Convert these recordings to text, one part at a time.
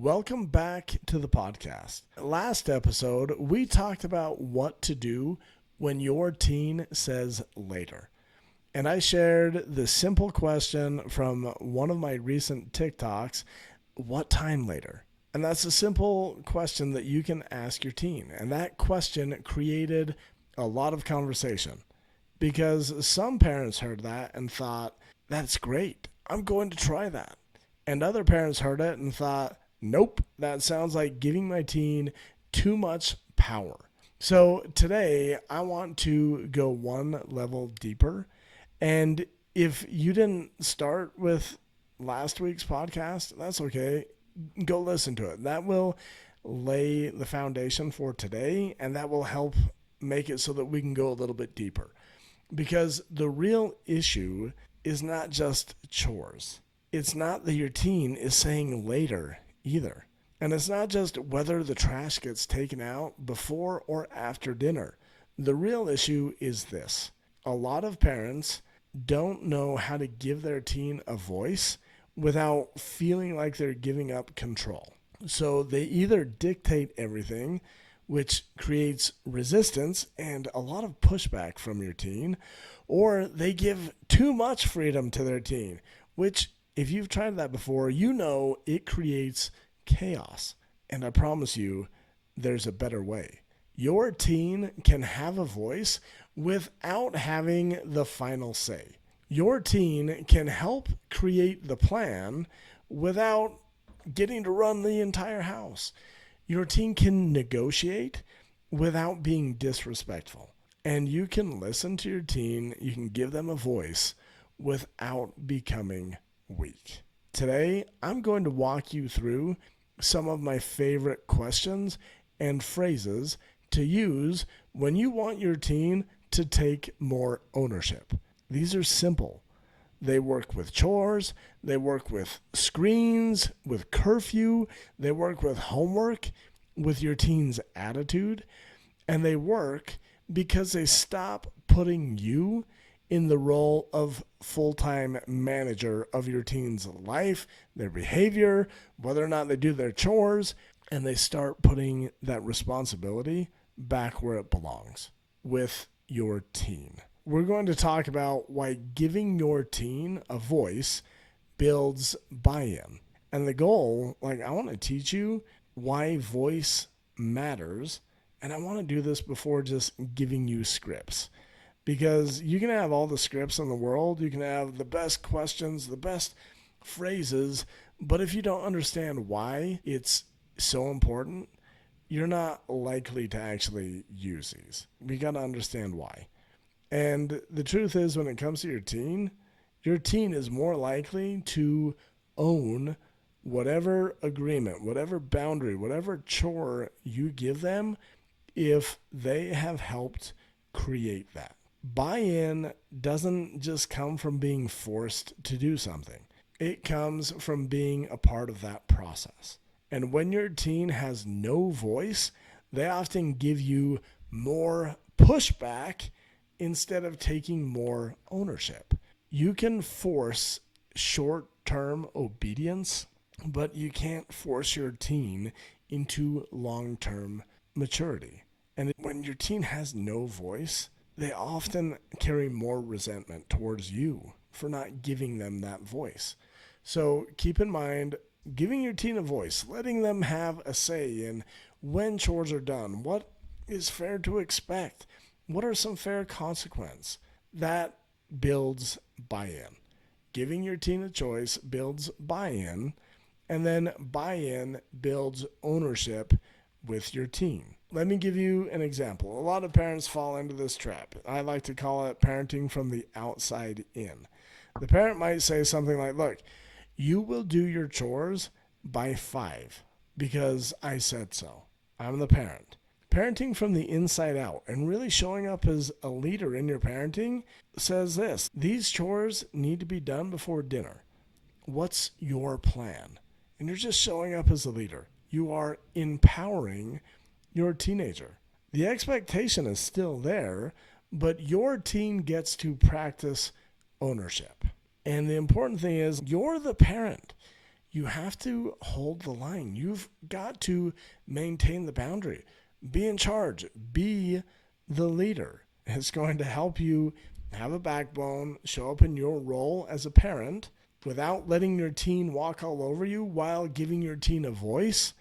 Welcome back to the podcast. Last episode, we talked about what to do when your teen says later. And I shared the simple question from one of my recent TikToks, what time later? And that's a simple question that you can ask your teen. And that question created a lot of conversation because some parents heard that and thought, that's great. I'm going to try that. And other parents heard it and thought, nope, that sounds like giving my teen too much power. So today I want to go one level deeper. And if you didn't start with last week's podcast, that's okay. Go listen to it. That will lay the foundation for today, and that will help make it so that we can go a little bit deeper. Because the real issue is not just chores. It's not that your teen is saying later either. And it's not just whether the trash gets taken out before or after dinner. The real issue is this. A lot of parents don't know how to give their teen a voice without feeling like they're giving up control. So they either dictate everything, which creates resistance and a lot of pushback from your teen, or they give too much freedom to their teen, which if you've tried that before, you know it creates chaos. And I promise you, there's a better way. Your teen can have a voice without having the final say. Your teen can help create the plan without getting to run the entire house. Your teen can negotiate without being disrespectful. And you can listen to your teen, you can give them a voice without becoming weak. Today, I'm going to walk you through some of my favorite questions and phrases to use when you want your teen to take more ownership. These are simple. They work with chores, they work with screens, with curfew, they work with homework, with your teen's attitude, and they work because they stop putting you in the role of full-time manager of your teen's life, their behavior, whether or not they do their chores, and they start putting that responsibility back where it belongs, with your teen. We're going to talk about why giving your teen a voice builds buy-in. And the goal, I want to teach you why voice matters, and I want to do this before just giving you scripts. Because you can have all the scripts in the world, you can have the best questions, the best phrases, but if you don't understand why it's so important, you're not likely to actually use these. We got to understand why. And the truth is, when it comes to your teen is more likely to own whatever agreement, whatever boundary, whatever chore you give them if they have helped create that. Buy-in doesn't just come from being forced to do something. It comes from being a part of that process. And when your teen has no voice, they often give you more pushback instead of taking more ownership. You can force short-term obedience, but you can't force your teen into long-term maturity. And when your teen has no voice, they often carry more resentment towards you for not giving them that voice. So keep in mind, giving your teen a voice, letting them have a say in when chores are done, what is fair to expect, what are some fair consequences, that builds buy-in. Giving your teen a choice builds buy-in, and then buy-in builds ownership with your teen. Let me give you an example. A lot of parents fall into this trap. I like to call it parenting from the outside in. The parent might say something like, look, you will do your chores by 5 because I said so. I'm the parent. Parenting from the inside out and really showing up as a leader in your parenting says this: these chores need to be done before dinner. What's your plan? And you're just showing up as a leader. You are empowering your teenager. The expectation is still there, but your teen gets to practice ownership. And the important thing is, you're the parent. you have to hold the line. You've got to maintain the boundary. Be in charge. Be the leader. It's going to help you have a backbone, show up in your role as a parent without letting your teen walk all over you while giving your teen a voice.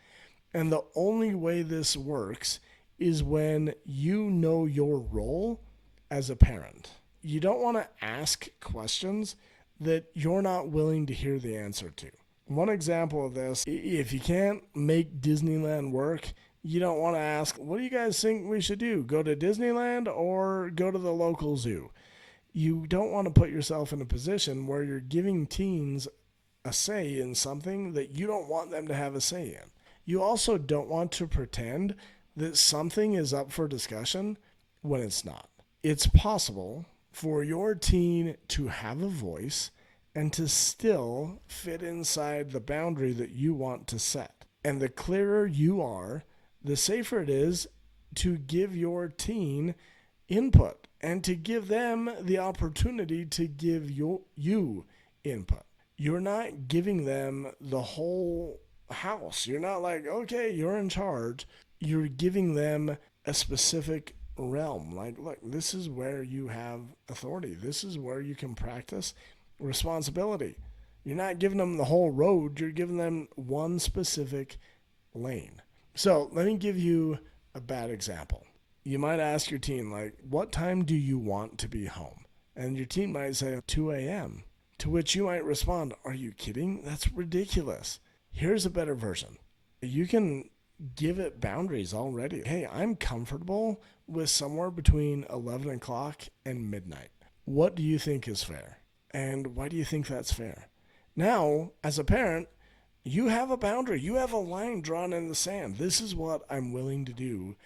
And the only way this works is when you know your role as a parent. You don't want to ask questions that you're not willing to hear the answer to. One example of this, if you can't make Disneyland work, you don't want to ask, what do you guys think we should do? Go to Disneyland or go to the local zoo? You don't want to put yourself in a position where you're giving teens a say in something that you don't want them to have a say in. You also don't want to pretend that something is up for discussion when it's not. It's possible for your teen to have a voice and to still fit inside the boundary that you want to set. And the clearer you are, the safer it is to give your teen input and to give them the opportunity to give you input. You're not giving them the whole house. You're not like, okay, you're in charge. You're giving them a specific realm. Like, look, this is where you have authority. This is where you can practice responsibility. You're not giving them the whole road. You're giving them one specific lane. So let me give you a bad example. You might ask your teen, like, what time do you want to be home? And your teen might say 2 a.m. To which you might respond, are you kidding? That's ridiculous. Here's a better version. You can give it boundaries already. Hey, I'm comfortable with somewhere between 11 o'clock and midnight. What do you think is fair? And why do you think that's fair? Now, as a parent, you have a boundary. You have a line drawn in the sand. This is what I'm willing to do.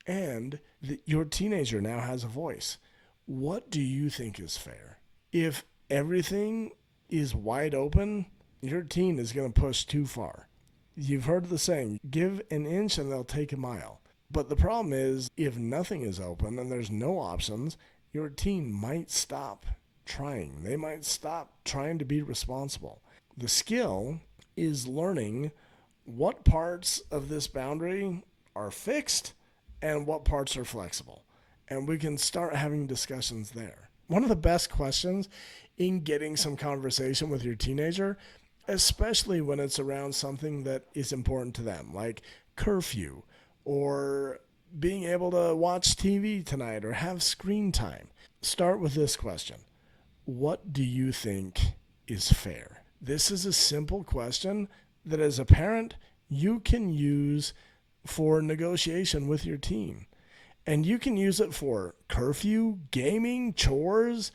And your teenager now has a voice. What do you think is fair? If everything is wide open, your teen is going to push too far. You've heard the saying, give an inch and they'll take a mile. But the problem is, if nothing is open and there's no options, your teen might stop trying. They might stop trying to be responsible. The skill is learning what parts of this boundary are fixed and what parts are flexible. And we can start having discussions there. One of the best questions in getting some conversation with your teenager, especially when it's around something that is important to them, like curfew or being able to watch TV tonight or have screen time. Start with this question. What do you think is fair? This is a simple question that as a parent, you can use for negotiation with your teen. And you can use it for curfew, gaming, chores,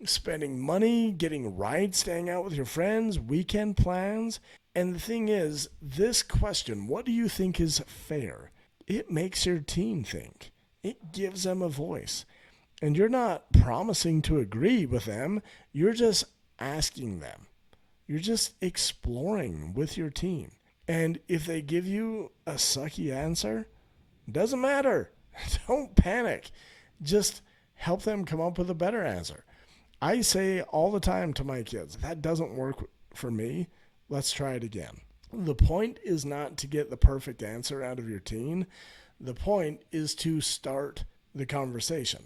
spending money, getting rides, staying out with your friends, weekend plans. And the thing is, this question, what do you think is fair? It makes your teen think. It gives them a voice. And you're not promising to agree with them. You're just asking them. You're just exploring with your teen. And if they give you a sucky answer, doesn't matter. Don't panic. Just help them come up with a better answer. I say all the time to my kids, that doesn't work for me. Let's try it again. The point is not to get the perfect answer out of your teen. The point is to start the conversation.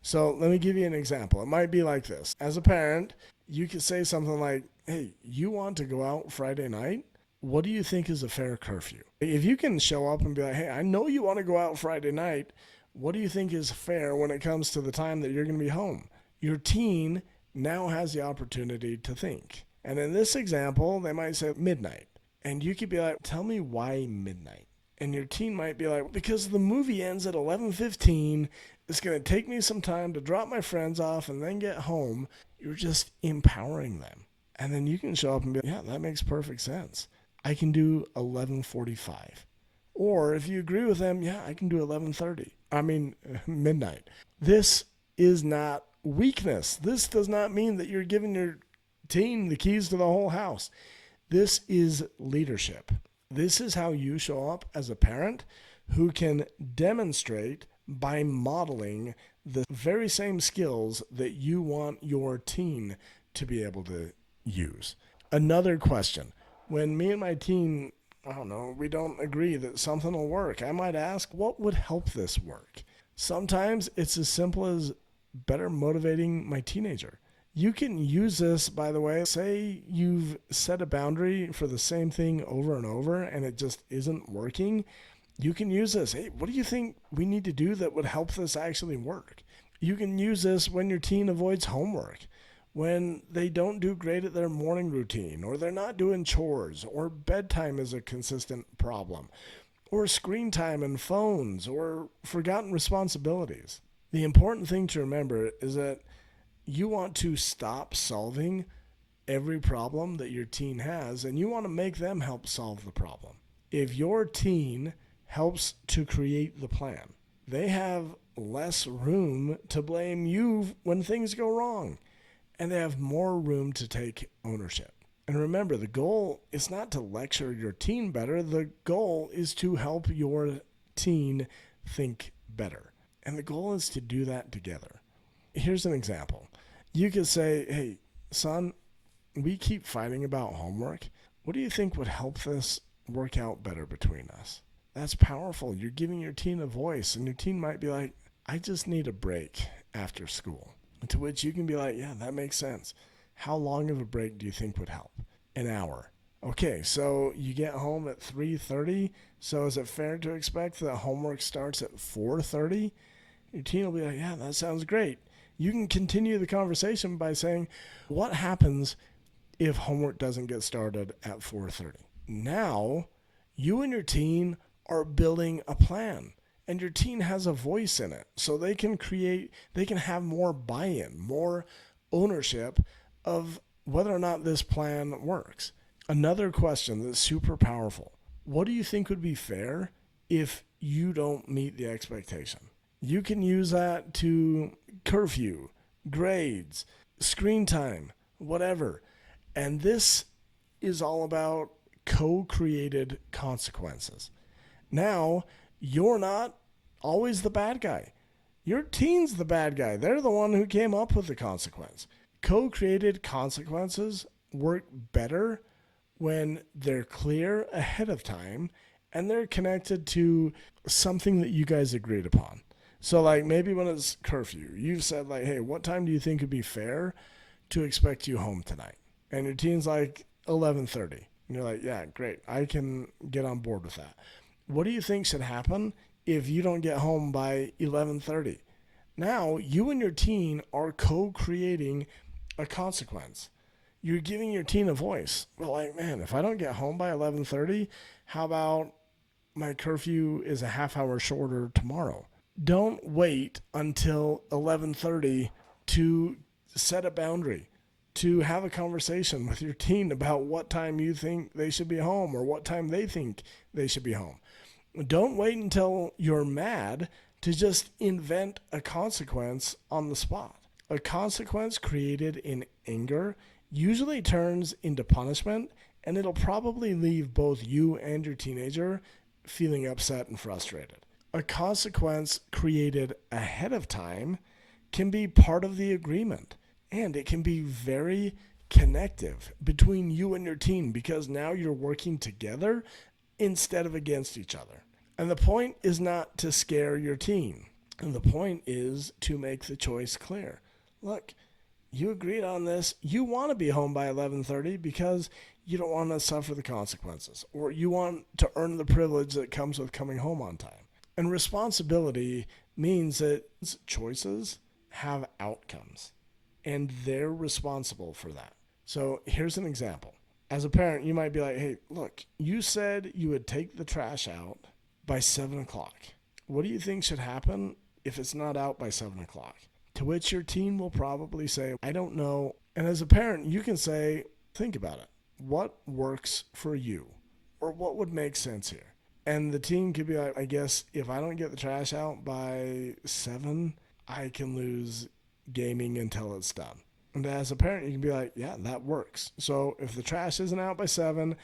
So let me give you an example. It might be like this. As a parent, you could say something like, hey, you want to go out Friday night? What do you think is a fair curfew? If you can show up and be like, hey, I know you want to go out Friday night. What do you think is fair when it comes to the time that you're going to be home? Your teen now has the opportunity to think. And in this example, they might say midnight. And you could be like, tell me why midnight? And your teen might be like, because the movie ends at 11:15. It's going to take me some time to drop my friends off and then get home. You're just empowering them. And then you can show up and be like, yeah, that makes perfect sense. I can do 11:45. Or if you agree with them, yeah, I can do 11:30. Midnight. This is not weakness. This does not mean that you're giving your teen the keys to the whole house. This is leadership. This is how you show up as a parent who can demonstrate by modeling the very same skills that you want your teen to be able to use. Another question. When me and my teen, I don't know, we don't agree that something will work, I might ask, what would help this work? Sometimes it's as simple as better motivating my teenager. You can use this, by the way. Say you've set a boundary for the same thing over and over and it just isn't working. You can use this. Hey, what do you think we need to do that would help this actually work? You can use this when your teen avoids homework, when they don't do great at their morning routine, or they're not doing chores, or bedtime is a consistent problem, or screen time and phones, or forgotten responsibilities. The important thing to remember is that you want to stop solving every problem that your teen has, and you want to make them help solve the problem. If your teen helps to create the plan, they have less room to blame you when things go wrong, and they have more room to take ownership. And remember, the goal is not to lecture your teen better. The goal is to help your teen think better. And the goal is to do that together. Here's an example. You could say, hey, son, we keep fighting about homework. What do you think would help this work out better between us? That's powerful. You're giving your teen a voice, and your teen might be like, I just need a break after school. To which you can be like, yeah, that makes sense. How long of a break do you think would help? An hour. Okay, so you get home at 3:30. So is it fair to expect that homework starts at 4:30? Your teen will be like, yeah, that sounds great. You can continue the conversation by saying, what happens if homework doesn't get started at 4:30? Now, you and your teen are building a plan, and your teen has a voice in it. So they can have more buy-in, more ownership of whether or not this plan works. Another question that's super powerful. What do you think would be fair if you don't meet the expectation? You can use that to curfew, grades, screen time, whatever. And this is all about co-created consequences. Now, you're not always the bad guy. Your teen's the bad guy. They're the one who came up with the consequence. Co-created consequences work better when they're clear ahead of time and they're connected to something that you guys agreed upon. So like maybe when it's curfew, you've said like, hey, what time do you think would be fair to expect you home tonight? And your teen's like 11:30. And you're like, yeah, great. I can get on board with that. What do you think should happen if you don't get home by 11:30? Now you and your teen are co-creating a consequence. You're giving your teen a voice. Well, like, man, if I don't get home by 11:30, how about my curfew is a half hour shorter tomorrow? Don't wait until 11:30 to set a boundary, to have a conversation with your teen about what time you think they should be home or what time they think they should be home. Don't wait until you're mad to just invent a consequence on the spot. A consequence created in anger usually turns into punishment, and it'll probably leave both you and your teenager feeling upset and frustrated. A consequence created ahead of time can be part of the agreement, and it can be very connective between you and your teen because now you're working together instead of against each other. And the point is not to scare your teen. And the point is to make the choice clear. Look, you agreed on this. You want to be home by 11:30 because you don't want to suffer the consequences, or you want to earn the privilege that comes with coming home on time. And responsibility means that choices have outcomes, and they're responsible for that. So here's an example. As a parent, you might be like, hey, look, you said you would take the trash out by 7 o'clock. What do you think should happen if it's not out by 7 o'clock? To which your teen will probably say, I don't know. And as a parent, you can say, think about it. What works for you? Or what would make sense here? And the teen could be like, I guess if I don't get the trash out by 7, I can lose gaming until it's done. And as a parent, you can be like, yeah, that works. So if the trash isn't out by 7,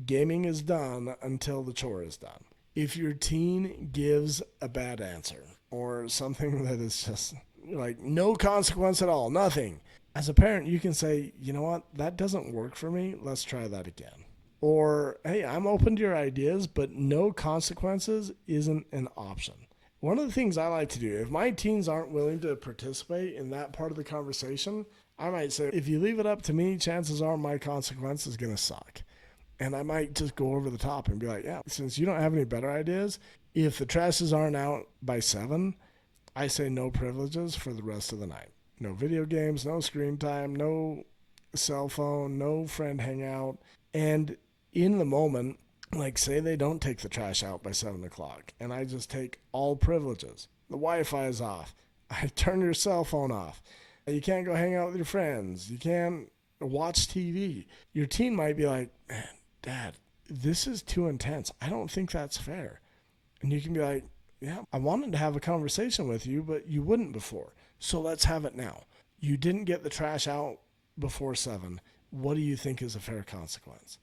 gaming is done until the chore is done. If your teen gives a bad answer or something that is just like no consequence at all, nothing, as a parent, you can say, you know what, that doesn't work for me. Let's try that again. Or, hey, I'm open to your ideas, but no consequences isn't an option. One of the things I like to do, if my teens aren't willing to participate in that part of the conversation, I might say, if you leave it up to me, chances are my consequence is going to suck. And I might just go over the top and be like, yeah, since you don't have any better ideas, if the trashes aren't out by 7, I say no privileges for the rest of the night. No video games, no screen time, no cell phone, no friend hangout. And in the moment, like say they don't take the trash out by 7 o'clock and I just take all privileges. The Wi-Fi is off. I turn your cell phone off. You can't go hang out with your friends. You can't watch TV. Your teen might be like, man, Dad, this is too intense. I don't think that's fair. And you can be like, yeah, I wanted to have a conversation with you, but you wouldn't before. So let's have it now. You didn't get the trash out before 7. What do you think is a fair consequence?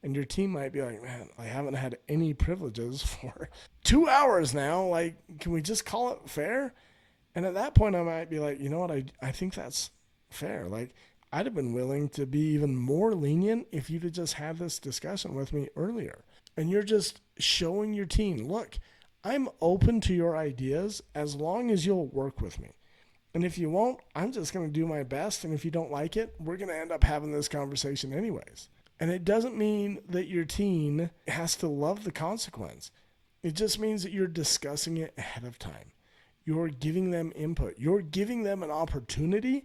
And your team might be like, man, I haven't had any privileges for 2 hours now. Like, can we just call it fair? And at that point, I might be like, you know what? I think that's fair. Like, I'd have been willing to be even more lenient if you'd have just had this discussion with me earlier. And you're just showing your teen, look, I'm open to your ideas as long as you'll work with me. And if you won't, I'm just going to do my best. And if you don't like it, we're going to end up having this conversation anyways. And it doesn't mean that your teen has to love the consequence. It just means that you're discussing it ahead of time. You're giving them input. You're giving them an opportunity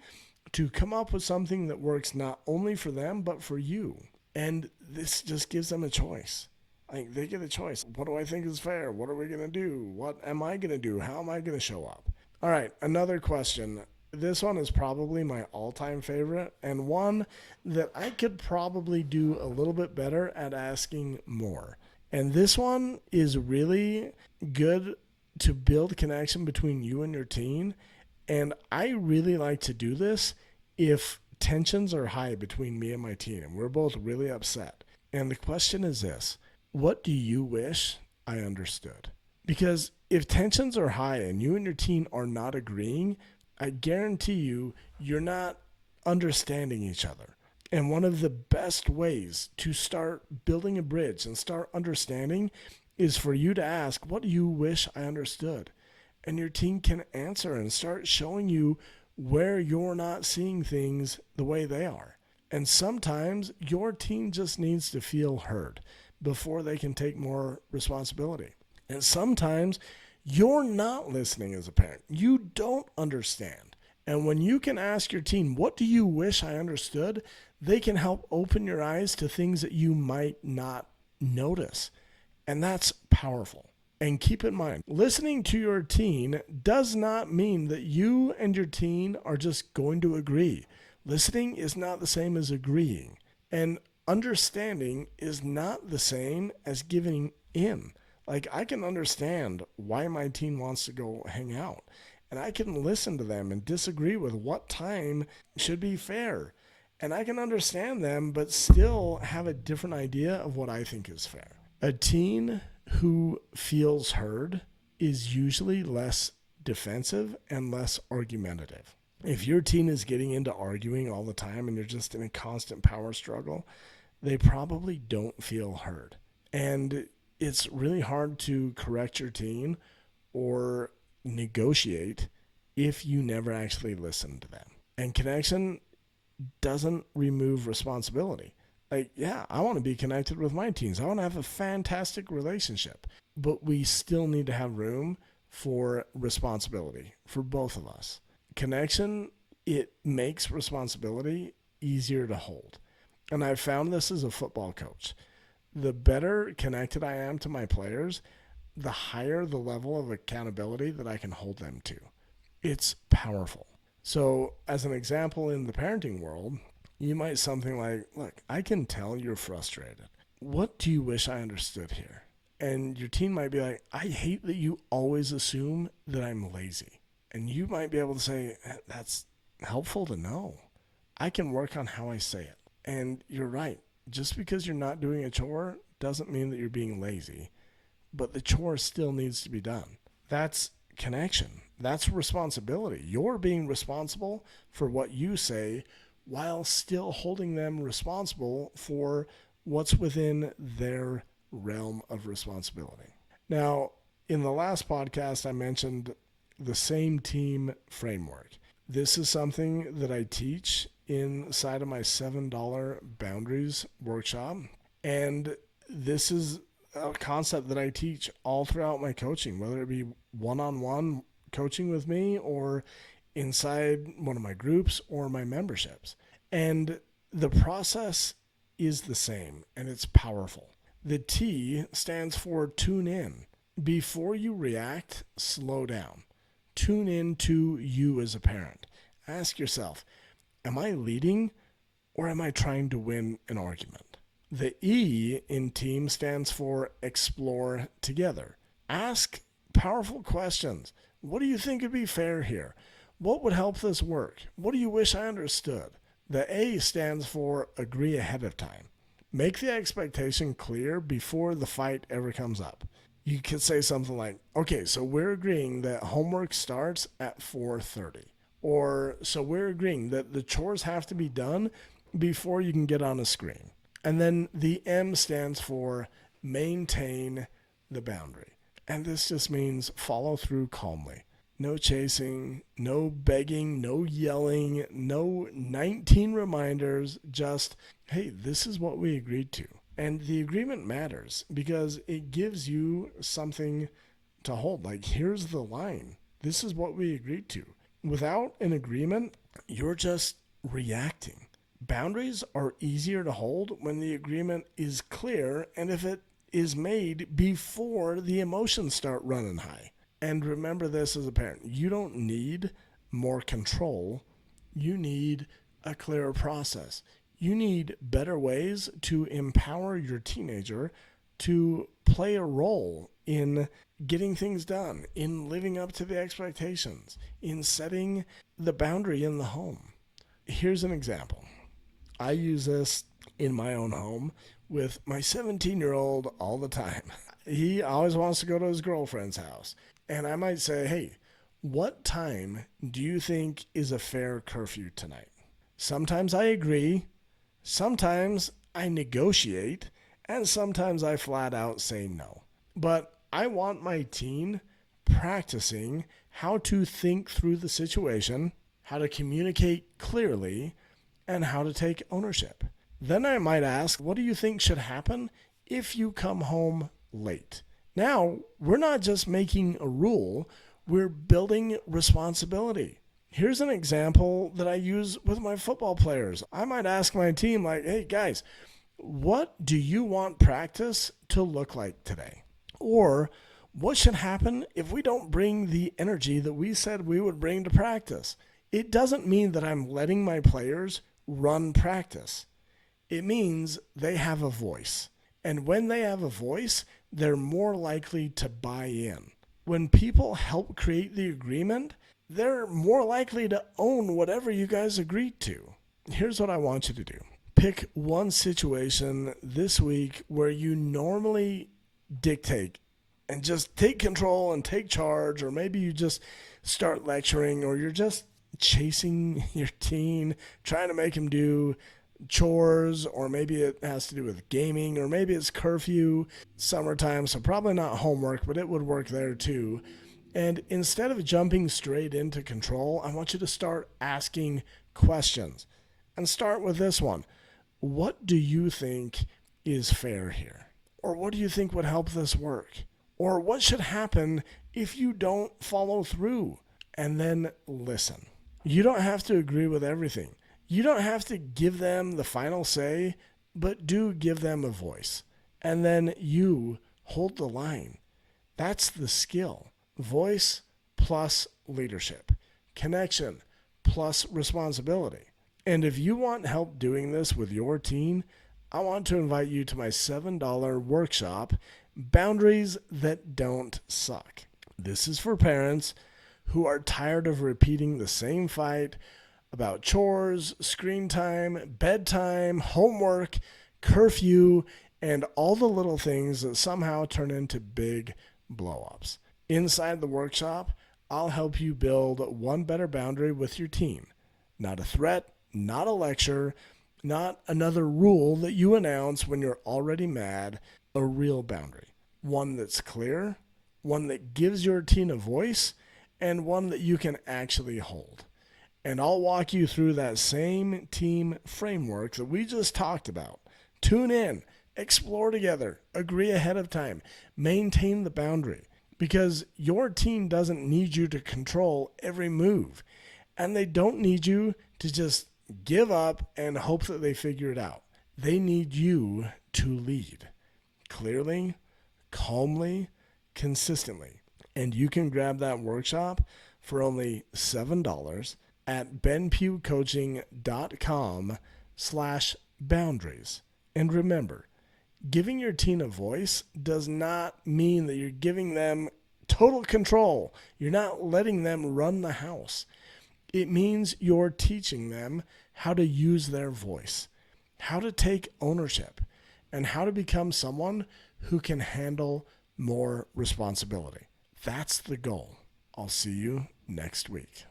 to come up with something that works not only for them, but for you. And this just gives them a choice. Like, they get a choice. What do I think is fair? What are we going to do? What am I going to do? How am I going to show up? All right, another question. This one is probably my all-time favorite, and one that I could probably do a little bit better at asking more. And this one is really good to build connection between you and your teen. And I really like to do this if tensions are high between me and my teen, and we're both really upset. And the question is this: what do you wish I understood? Because if tensions are high and you and your teen are not agreeing, I guarantee you, you're not understanding each other. And one of the best ways to start building a bridge and start understanding is for you to ask, what do you wish I understood? And your teen can answer and start showing you where you're not seeing things the way they are. And sometimes your teen just needs to feel heard before they can take more responsibility. And sometimes you're not listening as a parent. You don't understand. And when you can ask your teen, what do you wish I understood? They can help open your eyes to things that you might not notice. And that's powerful. And keep in mind, listening to your teen does not mean that you and your teen are just going to agree. Listening is not the same as agreeing. And understanding is not the same as giving in. Like, I can understand why my teen wants to go hang out. And I can listen to them and disagree with what time should be fair. And I can understand them, but still have a different idea of what I think is fair. A teen who feels heard is usually less defensive and less argumentative. If your teen is getting into arguing all the time and you're just in a constant power struggle, they probably don't feel heard. And it's really hard to correct your teen or negotiate if you never actually listen to them. And connection doesn't remove responsibility. Like, yeah, I want to be connected with my teens. I want to have a fantastic relationship. But we still need to have room for responsibility for both of us. Connection, it makes responsibility easier to hold. And I've found this as a football coach. The better connected I am to my players, the higher the level of accountability that I can hold them to. It's powerful. So as an example in the parenting world, you might something like, look, I can tell you're frustrated. What do you wish I understood here? And your teen might be like, I hate that you always assume that I'm lazy. And you might be able to say, that's helpful to know. I can work on how I say it. And you're right. Just because you're not doing a chore doesn't mean that you're being lazy. But the chore still needs to be done. That's connection. That's responsibility. You're being responsible for what you say while still holding them responsible for what's within their realm of responsibility. Now, in the last podcast, I mentioned the same team framework. This is something that I teach inside of my $7 boundaries workshop. And this is a concept that I teach all throughout my coaching, whether it be one-on-one coaching with me or inside one of my groups or my memberships. And the process is the same, and it's powerful. The T stands for tune in. Before you react, slow down. Tune in to you as a parent. Ask yourself, am I leading or am I trying to win an argument? The E in team stands for explore together. Ask powerful questions. What do you think would be fair here? What would help this work? What do you wish I understood? The A stands for agree ahead of time. Make the expectation clear before the fight ever comes up. You could say something like, okay, so we're agreeing that homework starts at 4:30. Or so we're agreeing that the chores have to be done before you can get on a screen. And then the M stands for maintain the boundary. And this just means follow through calmly. No chasing, no begging, no yelling, no 19 reminders, just, hey, this is what we agreed to. And the agreement matters because it gives you something to hold. Like, here's the line. This is what we agreed to. Without an agreement, you're just reacting. Boundaries are easier to hold when the agreement is clear and if it is made before the emotions start running high. And remember this as a parent. You don't need more control. You need a clearer process. You need better ways to empower your teenager to play a role in getting things done, in living up to the expectations, in setting the boundary in the home. Here's an example. I use this in my own home with my 17-year-old all the time. He always wants to go to his girlfriend's house. And I might say, hey, what time do you think is a fair curfew tonight? Sometimes I agree. Sometimes I negotiate. And sometimes I flat out say no. But I want my teen practicing how to think through the situation, how to communicate clearly, and how to take ownership. Then I might ask, what do you think should happen if you come home late? Now, we're not just making a rule, we're building responsibility. Here's an example that I use with my football players. I might ask my team, like, hey guys, what do you want practice to look like today? Or what should happen if we don't bring the energy that we said we would bring to practice? It doesn't mean that I'm letting my players run practice. It means they have a voice. And when they have a voice, they're more likely to buy in. When people help create the agreement, they're more likely to own whatever you guys agreed to. Here's what I want you to do. Pick one situation this week where you normally dictate and just take control and take charge, or maybe you just start lecturing, or you're just chasing your teen, trying to make him do chores, or maybe it has to do with gaming, or maybe it's curfew, summertime, so probably not homework, but it would work there too. And instead of jumping straight into control, I want you to start asking questions. And start with this one. What do you think is fair here? Or what do you think would help this work? Or what should happen if you don't follow through? And then listen. You don't have to agree with everything. You don't have to give them the final say, but do give them a voice. And then you hold the line. That's the skill. Voice plus leadership. Connection plus responsibility. And if you want help doing this with your teen, I want to invite you to my $7 workshop, Boundaries That Don't Suck. This is for parents who are tired of repeating the same fight about chores, screen time, bedtime, homework, curfew, and all the little things that somehow turn into big blow-ups. Inside the workshop, I'll help you build one better boundary with your teen. Not a threat, not a lecture, Not another rule that you announce when you're already mad, a real boundary. One that's clear, one that gives your teen a voice, and one that you can actually hold. And I'll walk you through that same team framework that we just talked about. Tune in, explore together, agree ahead of time, maintain the boundary. Because your team doesn't need you to control every move. And they don't need you to just give up and hope that they figure it out. They need you to lead clearly, calmly, consistently. And you can grab that workshop for only $7 at benpewcoaching.com/boundaries. And remember, giving your teen a voice does not mean that you're giving them total control. You're not letting them run the house. It means you're teaching them how to use their voice, how to take ownership, and how to become someone who can handle more responsibility. That's the goal. I'll see you next week.